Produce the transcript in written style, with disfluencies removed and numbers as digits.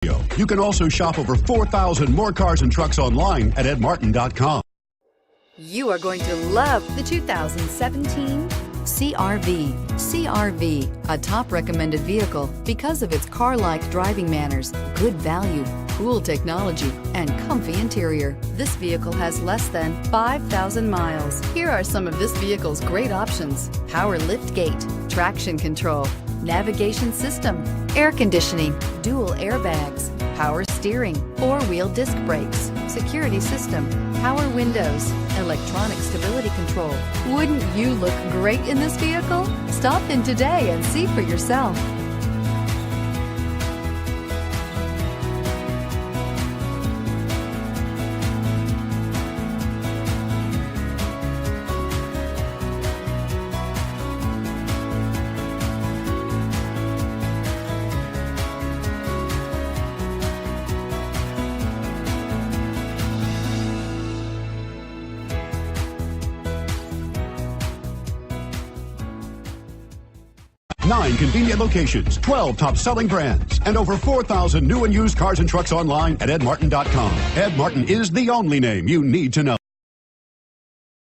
You can also shop over 4,000 more cars and trucks online at edmartin.com. You are going to love the 2017 CR-V. CR-V, a top recommended vehicle because of its car-like driving manners, good value, cool technology, and comfy interior. This vehicle has less than 5,000 miles. Here are some of this vehicle's great options: power liftgate, traction control, navigation system, air conditioning, dual airbags, power steering, four-wheel disc brakes, security system, power windows, electronic stability control. Wouldn't you look great in this vehicle? Stop in today and see for yourself. Nine convenient locations, 12 top-selling brands, and over 4,000 new and used cars and trucks online at edmartin.com. Ed Martin is the only name you need to know.